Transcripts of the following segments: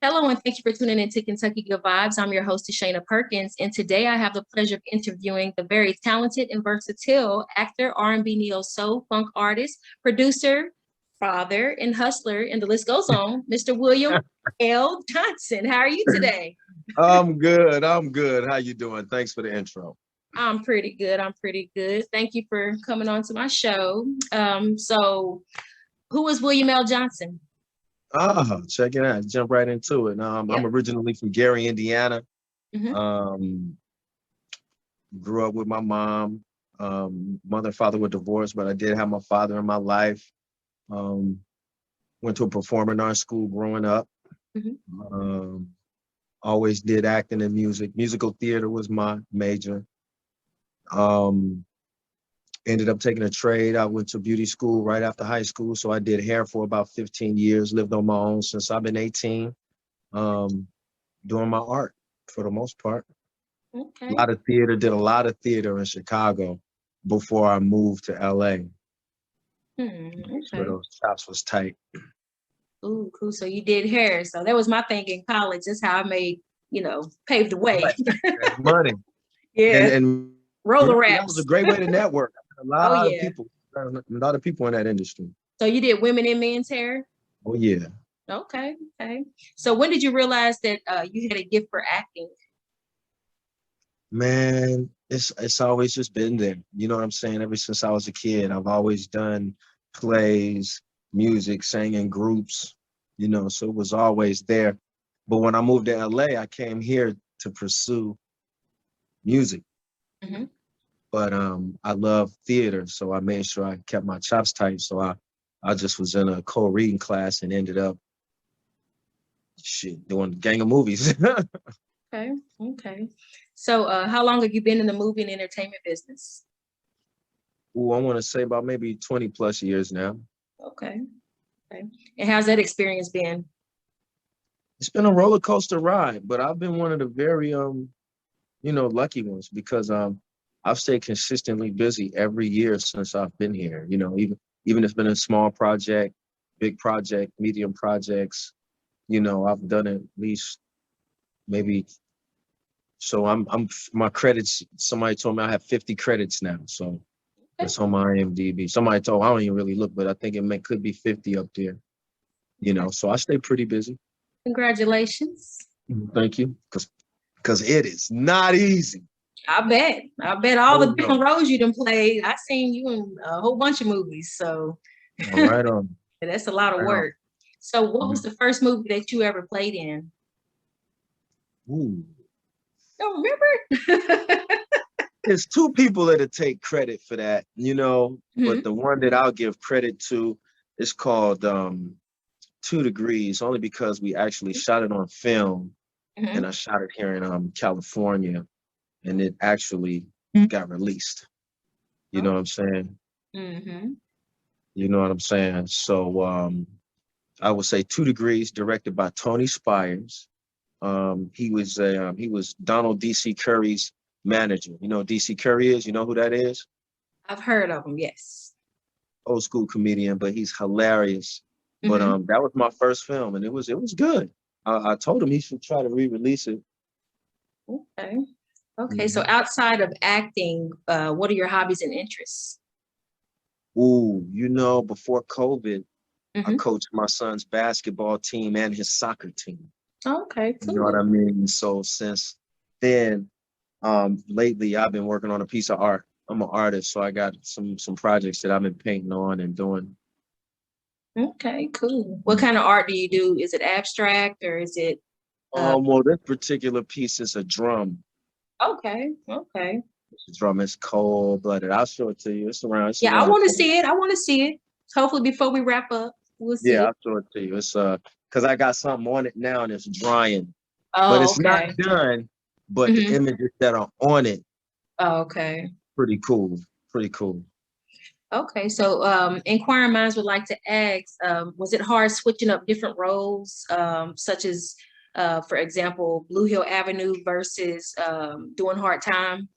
Hello, and thank you for tuning in to Kentucky Good Vibes. I'm your host, DISHAYNA Perkins, and today I have the pleasure of interviewing the very talented and versatile actor, R&B neo soul funk artist, producer, father, and hustler, and the list goes on, Mr. William L. Johnson. How are you today? I'm good. I'm good. How you doing? Thanks for the intro. I'm pretty good. I'm pretty good. Thank you for coming on to my show. So who is William L. Johnson? Check it out. Jump right into it. Yep. I'm originally from Gary, Indiana. Mhm. Grew up with my mom. Mother and father were divorced, but I did have my father in my life. Went to a performing arts school growing up. Mhm. Always did acting and music. Musical theater was my major. Ended up taking a trade. I went to beauty school right after high school. So I did hair for about 15 years, lived on my own since I've been 18, doing my art for the most part. Okay. A lot of theater, did a lot of theater in Chicago before I moved to LA. So Okay. those chops was tight. Ooh, cool. So you did hair. So that was my thing in college. That's how I made, paved the way. Right. That's money. Yeah. And Roller that was a wraps. great way to network. Oh, A yeah. lot of people in that industry. So you did women and men's hair? Oh yeah. Okay. Okay. So when did you realize that you had a gift for acting? Man, it's always just been there. You know what I'm saying? Ever since I was a kid, I've always done plays, music, sang in groups, so it was always there. But when I moved to LA, I came here to pursue music. Mm-hmm. But I love theater, so I made sure I kept my chops tight. So I just was in a co-reading class and ended up doing a gang of movies. Okay. Okay. So how long have you been in the movie and entertainment business? Ooh, I want to say about maybe 20 plus years now. Okay. Okay. And how's that experience been? It's been a roller coaster ride, but I've been one of the very lucky ones because I've stayed consistently busy every year since I've been here. Even if it's been a small project, big project, medium projects, I've done at least maybe. So I'm my credits. Somebody told me I have 50 credits now. So that's on my IMDb. Somebody told I don't even really look, but I think could be 50 up there. So I stay pretty busy. Congratulations. Thank you, because it is not easy. I bet. I bet all Oh, the different no. roles you done played. I seen you in a whole bunch of movies. So All right on. that's a lot of Right on. work. So what was the first movie that you ever played in? Ooh. Don't remember? There's two people that take credit for that, Mhm. but the one that I'll give credit to is called 2 Degrees, only because we actually shot it on film, Mhm. and I shot it here in California, and it actually got released. You know what I'm saying? Mm-hmm. You know what I'm saying? So I would say 2 Degrees, directed by Tony Spires. He was Donald D.C. Curry's manager. You know who D.C. Curry is? You know who that is? I've heard of them, yes. Old school comedian, but he's hilarious. But Mhm. that was my first film, and it was good. I told him he should try to re-release it. Okay. Okay. So outside of acting, what are your hobbies and interests? Ooh, before COVID, I Mhm. coached my son's basketball team and his soccer team. Okay, You know what cool. I mean? So since then, lately I've been working on a piece of art. I'm an artist, so I got some projects that I've been painting on and doing. Okay, cool. What kind of art do you do? Is it abstract or is it Well, this particular piece is a drum. okay, okay. The drum is cold-blooded. I'll show it to you. It's Yeah, I around the want to corner. see it. I want to see it. Hopefully before we wrap up, we'll see Yeah, it. I'll show it to you. It's because I got something on it now and it's drying, but Oh, it's not okay. done. But the Mhm. images that are on it, Oh, okay. pretty cool. Pretty cool. Okay, so inquiring minds would like to ask, was it hard switching up different roles, such as, for example, Blue Hill Avenue versus doing Hard Time?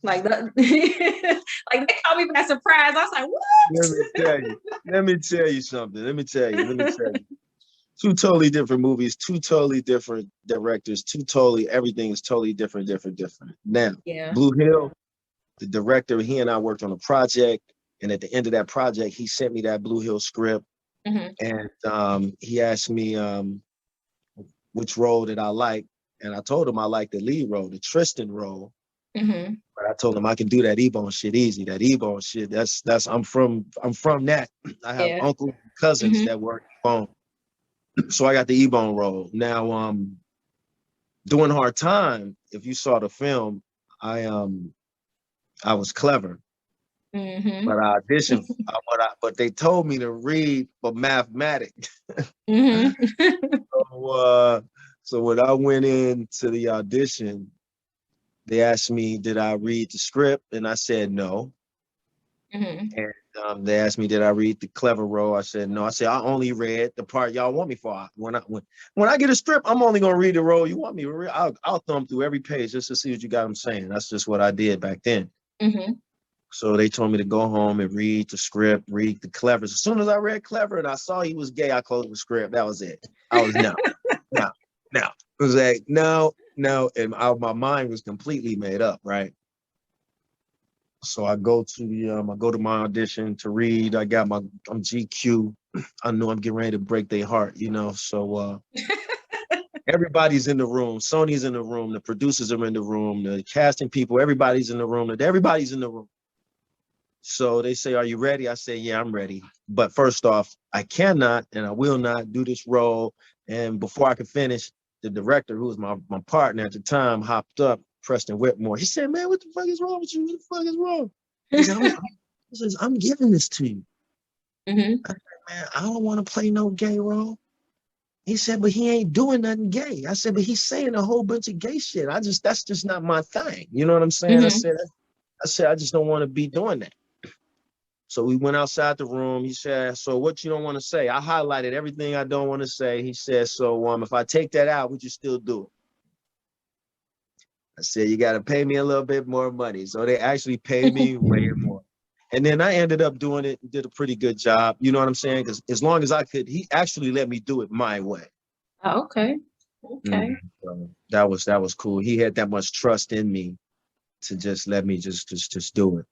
Like that, like they caught me by surprise. I was like, Let me what? tell you. Let me tell you something. Let me tell you. Two totally different movies, two totally different directors, everything is totally different. Now, Yeah. Blue Hill, the director, he and I worked on a project, and at the end of that project, he sent me that Blue Hill script, and he asked me which role did I like, and I told him I liked the lead role, the Tristan role. But I told him I can do that Ebone shit easy. That Ebone shit, that's I'm from that. I have Yeah. uncles and cousins that work Ebone. So I got the Ebone role. Now doing Hard Time, if you saw the film, I was clever. But I auditioned, but they told me to read for mathematics. So when I went into the audition, they asked me, did I read the script? And I said no. And they asked me, did I read the clever role? I said no. I said I only read the part y'all want me for. When I get a script, I'm only gonna read the role you want me to read. I'll thumb through every page just to see what you got them saying. That's just what I did back then. So they told me to go home and read the script, read the clever. As soon as I read clever and I saw he was gay, I closed the script. That was it. I was no. It was like no, and my mind was completely made up, right? So I go to my audition to read. I'm GQ. I know I'm getting ready to break their heart, So everybody's in the room. Sony's in the room. The producers are in the room. The casting people, everybody's in the room. Everybody's in the room. So they say, "Are you ready?" I say, "Yeah, I'm ready." But first off, I cannot and I will not do this role. And before I could finish, the director, who was my partner at the time, hopped up, Preston Whitmore. He said, "Man, what the fuck is wrong with you? What the fuck is wrong?" He said, I'm giving this to you. I said, "Man, I don't want to play no gay role." He said, "But he ain't doing nothing gay." I said, "But he's saying a whole bunch of gay shit. That's just not my thing." You know what I'm saying? I said, "I just don't want to be doing that." So we went outside the room. He said, "So what you don't want to say?" I highlighted everything I don't want to say. He said, "So if I take that out, would you still do it?" I said, "You got to pay me a little bit more money." So they actually paid me way more. And then I ended up doing it, did a pretty good job. You know what I'm saying? Because as long as I could, he actually let me do it my way. Oh, okay. So that was cool. He had that much trust in me to just let me just do it.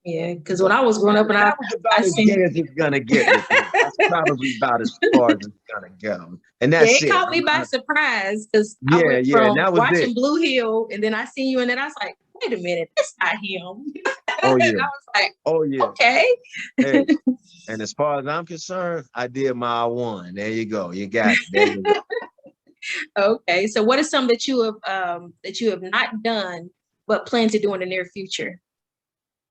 Yeah, because when I was growing up, and that was about as gay as it's gonna get with me. That's probably about as far as it's gonna go. And that's it caught me by surprise because I went and from that was watching it. Blue Hill, and then I seen you, and then I was like, "Wait a minute, that's not him." Oh yeah. And I was like, "Oh yeah." Okay. Hey, and as far as I'm concerned, I did my one. There you go. You got it. There you go. Okay. So what is some that you have not done but plan to do in the near future?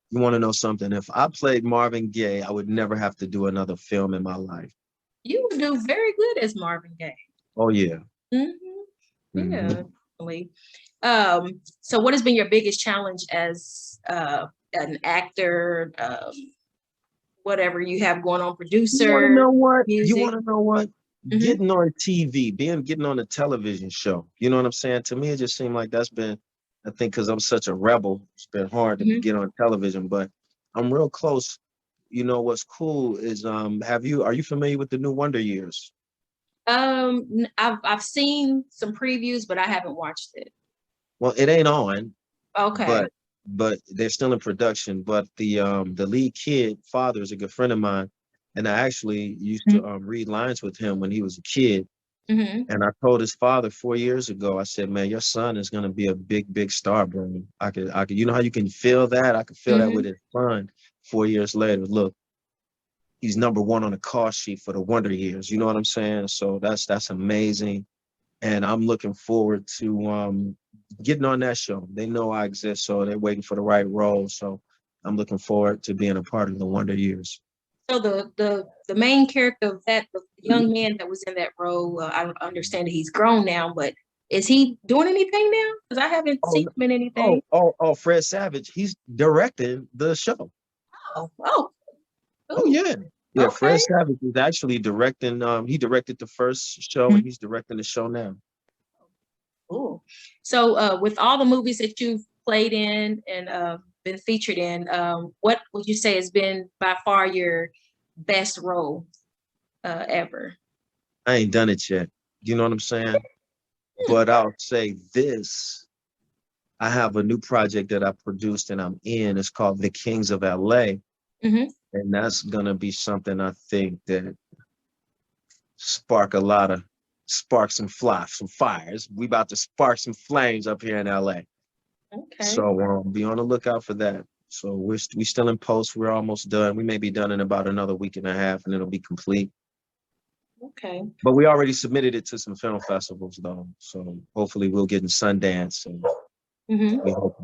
You want to know something? If I played Marvin Gaye, I would never have to do another film in my life. You would do very good as Marvin Gaye. Oh yeah. Yeah, definitely. So what has been your biggest challenge as an actor, whatever you have going on, producer? You want to know what? Music? Getting on TV, getting on a television show. You know what I'm saying? To me, it just seemed like that's been, I think, because I'm such a rebel, it's been hard to get on television, but I'm real close. You know what's cool is are you familiar with the new Wonder Years? I've seen some previews, but I haven't watched it. Well, it ain't on, Okay. but they're still in production. But the lead kid father is a good friend of mine, and I actually used to read lines with him when he was a kid. And I told his father 4 years ago, I said, "Man, your son is gonna be a big star, bro." I could, you know how you can feel that? I could feel that with his son. 4 years later, look, he's #1 on the call sheet for the Wonder Years. You know what I'm saying? So that's amazing. And I'm looking forward to getting on that show. They know I exist, so they're waiting for the right role. So I'm looking forward to being a part of the Wonder Years. So the main character of that, the young man that was in that role, I understand that he's grown now, but is he doing anything now? Because I haven't seen him in anything. Fred Savage, he's directing the show. Oh, yeah. Yeah, okay. Fred Savage is actually directing. He directed the first show, and he's directing the show now. Cool. So with all the movies that you've played in and been featured in, what would you say has been by far your best role ever? I ain't done it yet. You know what I'm saying? Hmm. But I'll say this. I have a new project that I produced and I'm in. It's called The Kings of LA. Hmm. And that's gonna be something I think that spark a lot of spark some fires. We about to spark some flames up here in LA. Okay. So be on the lookout for that. So we still in post. We're almost done. We may be done in about another week and a half, and it'll be complete. Okay. But we already submitted it to some film festivals, though. So hopefully we'll get in Sundance. And Hmm. we hope.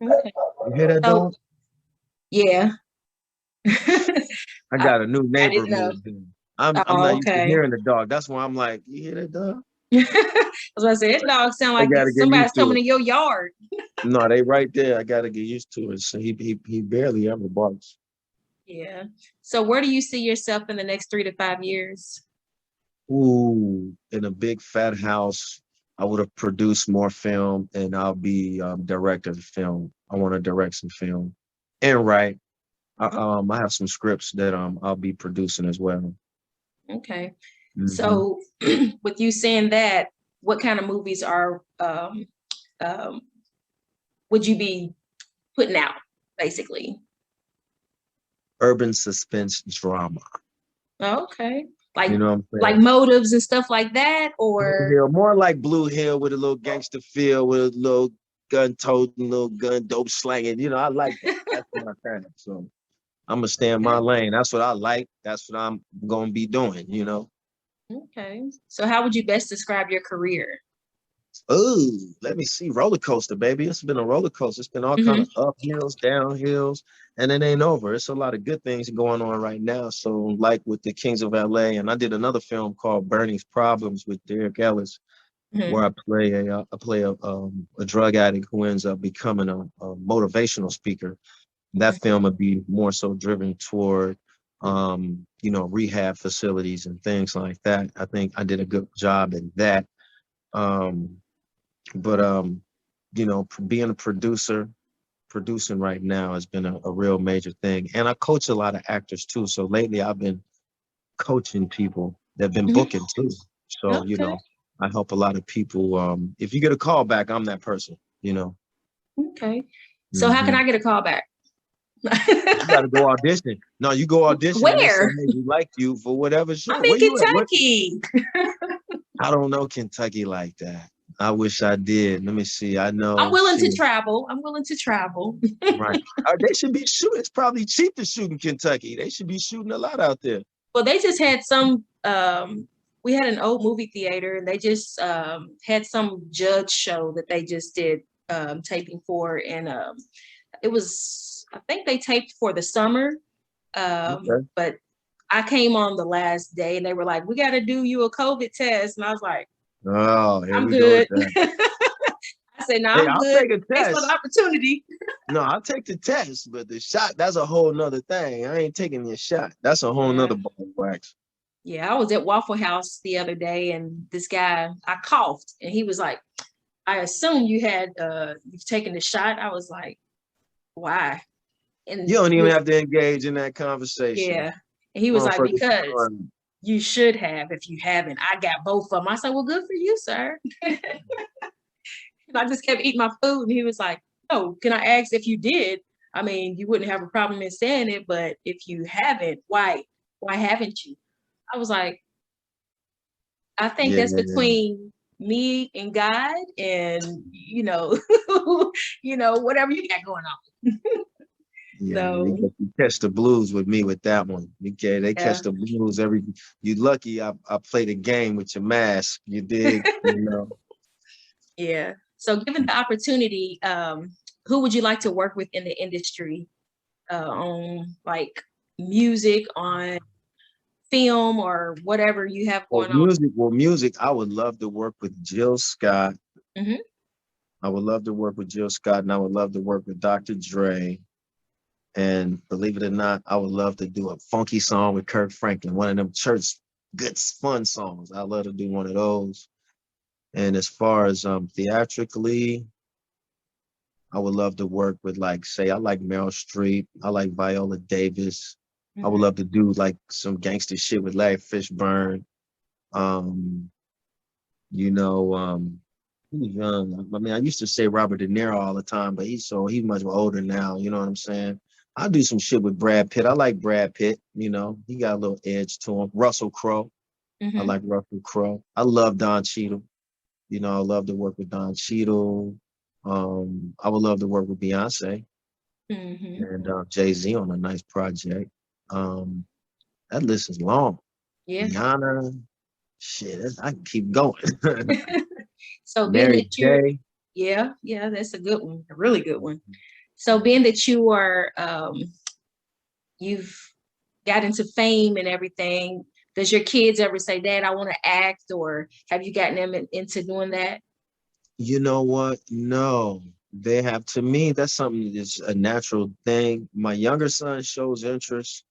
Okay. You hear that, So dog? yeah. I I, got a new I neighbor didn't know. moved in. I'm Oh, not used to okay. hearing the dog. That's why I'm like, you hear that dog? I was about to say, that dog sound I like gotta get somebody's used to coming it. in your yard. No, they right there. I gotta get used to it. So he barely ever barks. Yeah. So where do you see yourself in the next 3 to 5 years? Ooh, in a big fat house. I would have produced more film, and I'll be director of the film. I want to direct some film and write. I have some scripts that I'll be producing as well. Okay. Hmm. So with you saying that, what kind of movies are um, would you be putting out, basically? Urban suspense drama. Okay. You know what I'm Like saying? motives and stuff like that, Blue or Hill, more like Blue Hill with a little gangster feel, with a little gun toting, little gun dope slanging. You know, I like that. That's my kind. So I'm gonna stay in my okay. lane. That's what I like. That's what I'm gonna be doing. You know. Okay. So how would you best describe your career? Oh, let me see. Roller coaster, baby. It's been a roller coaster. It's been all kind Hmm. of uphills, downhills, and it ain't over. It's a lot of good things going on right now. So, like with the Kings of LA, and I did another film called Bernie's Problems with Derek Ellis, where Hmm. I play a drug addict who ends up becoming a motivational speaker. That film would be more so driven toward rehab facilities and things like that. I think I did a good job in that. Um, but being a producer, producing right now has been a real major thing. And I coach a lot of actors too. So lately I've been coaching people that have been Hmm. booking too. So, Okay. I help a lot of people. If you get a call back, I'm that person. Okay. So how can Hmm. I get a call back? You got to go audition. No, you go audition and they say, Where? hey, we like you for whatever I'm show. in Where you at? What? Kentucky. I don't know Kentucky like that. I wish I did. Let me see. I I'm know, willing to shoot. travel. I'm willing to travel. Right. They should be shooting. It's probably cheap to shoot in Kentucky. They should be shooting a lot out there. Well, they just had some we had an old movie theater and they just had some judge show that they just did taping for, and it was, I think they taped for the summer. Okay. But I came on the last day and they were like, we got to do you a COVID test. And I was like, Oh, here I'm we go with good. that. I said, no, Hey, I'm I'll good. take a Thanks for the test. opportunity. No, I'll take the test, but the shot, that's a whole nother thing. I ain't taking your shot. That's a whole Yeah. nother ball of wax. Yeah. I was at Waffle House the other day and this guy, I coughed and he was like, I assume you've taken the shot. I was like, why? You And don't he even was, have to engage in that conversation. yeah. And he was like, Motherfuckers be because trying. you should have if you haven't. I got both of them. I said, well, good for you, sir. And I just kept eating my food. And he was like, no, can I ask if you did? I mean, you wouldn't have a problem in saying it, but if you haven't, why haven't you? I was like, I think Yeah, that's between me and God and whatever you got going on. yeah. So You catch the blues with me with that one. Okay, they yeah. catch the blues every. You lucky I played a game with your mask. You dig? Yeah. So given the opportunity, who would you like to work with in the industry, on like music, on film, or whatever you have Well, going on? music. I would love to work with Jill Scott. Hmm. I would love to work with Jill Scott, and I would love to work with Dr. Dre. And believe it or not, I would love to do a funky song with Kirk Franklin, one of them church good fun songs. I love to do one of those. And as far as theatrically, I would love to work with, like, say, I like Meryl Streep, I like Viola Davis. I would Hmm. love to do like some gangster shit with Larry Fishburne. Um, you know, he's young. I mean, I used to say Robert De Niro all the time, but he's much older now. You know what I'm saying? I do some shit with Brad Pitt. I like Brad Pitt. You know, he got a little edge to him. Russell Crowe. I Mm-hmm. like Russell Crowe. I love Don Cheadle. You know, I love to work with Don Cheadle. I would love to work with Beyonce Mm-hmm. and Jay-Z on a nice project. Um, that list is long. Yeah. Rihanna, shit, I can keep going. So being Mary that you're, J. yeah, yeah, that's a good one, a really good one. So being that you are, you've got into fame and everything, does your kids ever say, Dad, I want to act, or have you gotten them into doing that? You know what? No, they have. To me, that's something that's a natural thing. My younger son shows interest,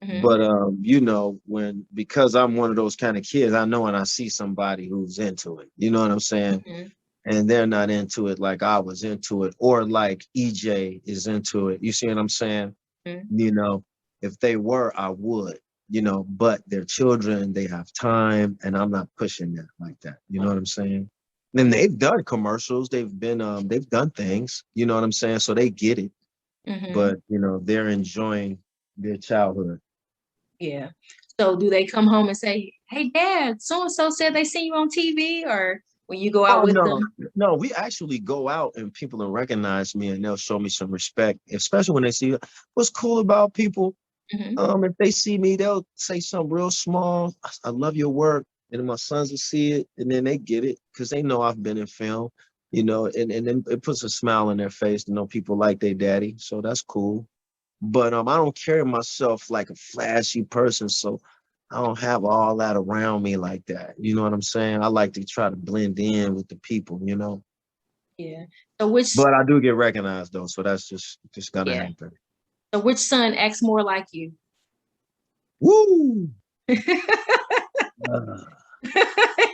Mm-hmm. but you know, because I'm one of those kind of kids, I know when I see somebody who's into it. You know what I'm saying? Mm-hmm. And they're not into it like I was into it, or like EJ is into it. You see what I'm saying? You know, if they were, I would, you know, but they're children, they have time, and I'm not pushing that like that. You know what I'm saying? And they've done commercials, they've done things, you know what I'm saying? So they get it, Mm-hmm. but you know, they're enjoying their childhood. Yeah. So do they come home and say, Hey, Dad, so and so said they see you on TV, or when you go out Oh with no, them? no, we actually go out and people will recognize me and they'll show me some respect, especially when they see what's cool about people. Mm-hmm. If they see me, they'll say something real small. I love your work. And then my sons will see it and then they get it because they know I've been in film, you know, and then it puts a smile on their face to know people like their daddy. So that's cool. But I don't carry myself like a flashy person. So I don't have all that around me like that. You know what I'm saying? I like to try to blend in with the people, you know. Yeah. So which, But I do get recognized though, so that's just gonna yeah. happen. So which son acts more like you? Woo! Uh,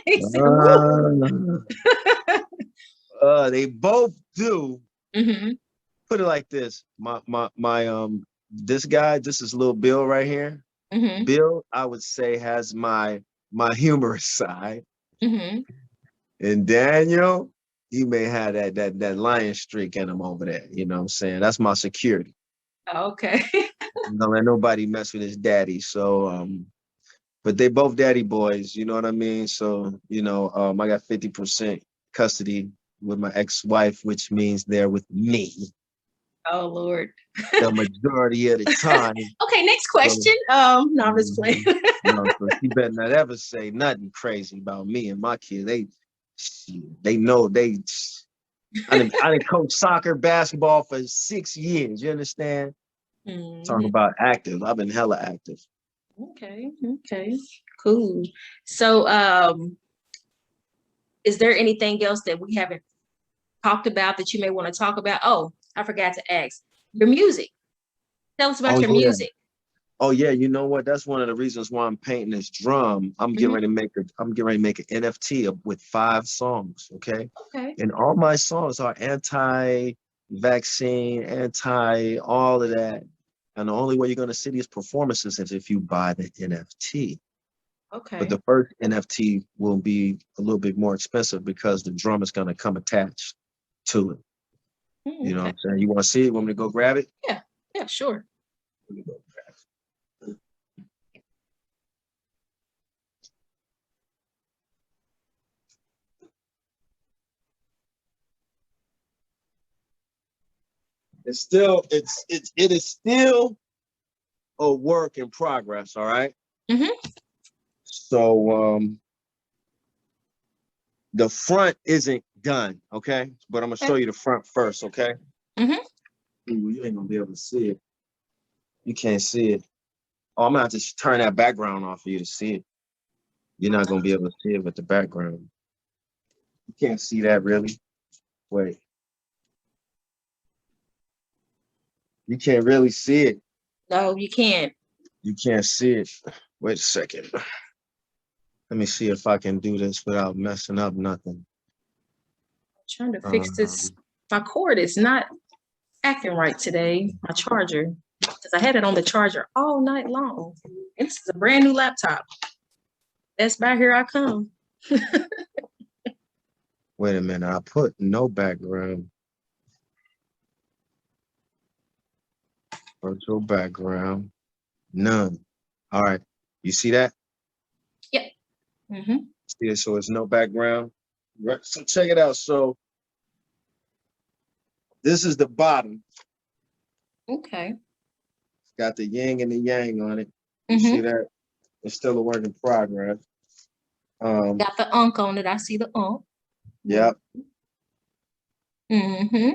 He said, woo. they both do. Mm-hmm. Put it like this: my this guy, this is little Bill right here. Mm-hmm. Bill, I would say, has my humorous side, Mm-hmm. and Daniel, he may have that lion streak in him over there. You know what I'm saying? That's my security. Okay. Don't let nobody mess with his daddy. So but they both daddy boys, you know what I mean? So, you know, I got 50% custody with my ex-wife, which means they're with me Oh Lord. the majority of the time. Okay, next So, question. No, I'm just playing. mhm. No, so she better not ever say nothing crazy about me and my kids. They know I didn't coach soccer, basketball for 6 years. You understand? Talk Mhm. about active. I've been hella active. Okay, okay, cool. So, is there anything else that we haven't talked about that you may want to talk about? Oh, I forgot to ask. Your music. Tell us Oh about your yeah. music. Oh yeah, you know what? That's one of the reasons why I'm painting this drum. Mhm. I'm getting ready to make an NFT with 5 songs, okay? Okay. And all my songs are anti-vaccine, anti all of that. And the only way you're gonna see these performances is if you buy the NFT. But Okay. the first NFT will be a little bit more expensive because the drum is gonna come attached to it. You know what Okay. I'm saying? You want to see it? Want me to go grab it? Yeah. Yeah. Sure. Let me go grab it. It is still a work in progress, all right? Mm-hmm. So the front isn't done, okay? But I'm gonna show Okay. you the front first, okay? Mm-hmm. Ooh, you ain't gonna be able to see it. You can't see it. Oh, I'm gonna have to turn that background off for you to see it. You're not gonna be able to see it with the background. You can't see that really. Wait, you can't really see it. No, you can't. You can't see it. Wait a second. Let me see if I can do this without messing up nothing. I'm trying to fix this. Um, My cord is not acting right today. My charger, because I had it on the charger all night long. This is a brand new laptop. Best Buy, here I come. Wait a minute. I put no background. Virtual background. None. All right. You see that? Yep. Mm-hmm. See it? So it's no background. Right. So check it out. So this is the bottom. Okay. It's got the yin and the yang on it. You Mm-hmm. see that? It's still a work in progress. Got the unk on it. I see the unk. Yep. Mm-hmm.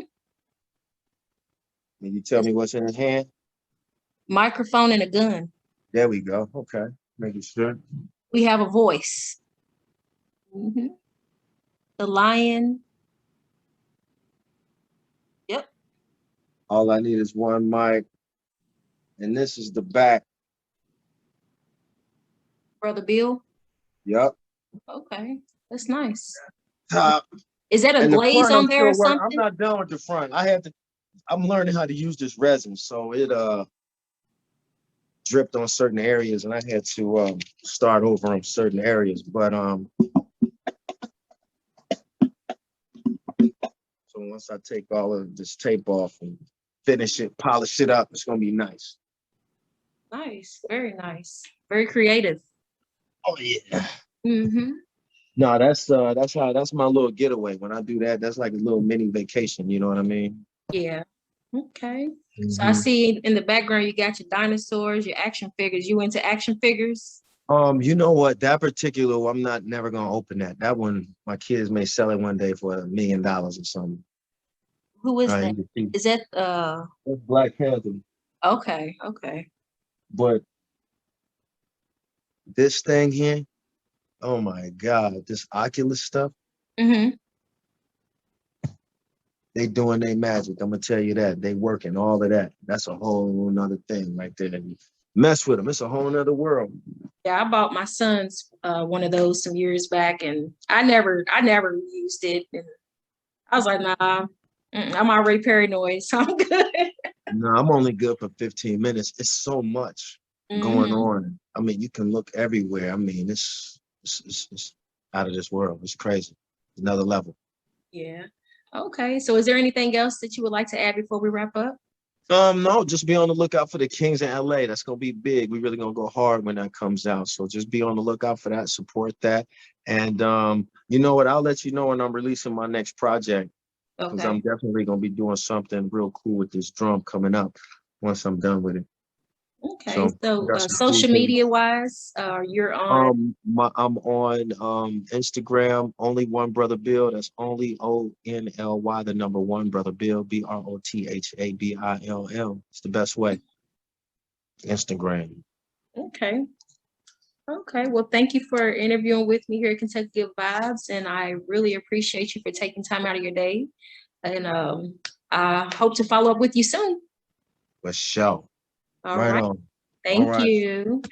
Can you tell me what's in the hand? Microphone and a gun. There we go. Okay. Making sure. We have a voice. Mm-hmm. The lion. Yep. All I need is one mic. And this is the back. Brother Bill. Yep. Okay. That's nice. Top. Is that a And the glaze front, on I'm there or still working. I'm something? not done with the front. I'm learning how to use this resin. So it dripped on certain areas and I had to start over on certain areas. But so once I take all of this tape off and finish it, polish it up, it's gonna be nice. Nice. Very nice. Very creative. Oh yeah. Mm-hmm. No, that's my little getaway. When I do that, that's like a little mini vacation, you know what I mean? Yeah. Okay. So I see in the background you got your dinosaurs, your action figures. You into action figures? You know what? That particular, I'm not never gonna open that. That one, my kids may sell it one day for $1 million or something. Who is that? You can see Is that that's Black Panther. okay, okay. But this thing here, oh my God, this Oculus stuff, Mm-hmm. they doing their magic. I'm gonna tell you that. They working all of that. That's a whole nother thing right there. Mess with them. It's a whole nother world. Yeah, I bought my son's one of those some years back, and I never used it. And I was like, nah, I'm already paranoid, so I'm good. No, I'm only good for 15 minutes. It's so much going Mm-hmm. on. I mean, you can look everywhere. I mean, it's out of this world. It's crazy. Another level. Yeah. Okay. So is there anything else that you would like to add before we wrap up? No, just be on the lookout for the Kings in LA. That's gonna be big. We really gonna go hard when that comes out. So just be on the lookout for that, support that. And you know what? I'll let you know when I'm releasing my next project because I'm Okay. definitely gonna be doing something real cool with this drum coming up once I'm done with it. Okay. So I So got some cool social things. media wise, you're on. I'm on Instagram, only one brother Bill. That's only ONLY, the number one brother Bill, BROTHABILL. It's the best way. Instagram. Okay. Okay. Well, thank you for interviewing with me here at Kentucky Good Vibes, and I really appreciate you for taking time out of your day. And I hope to follow up with you soon. For sure. All Right right. on. All Thank right. you.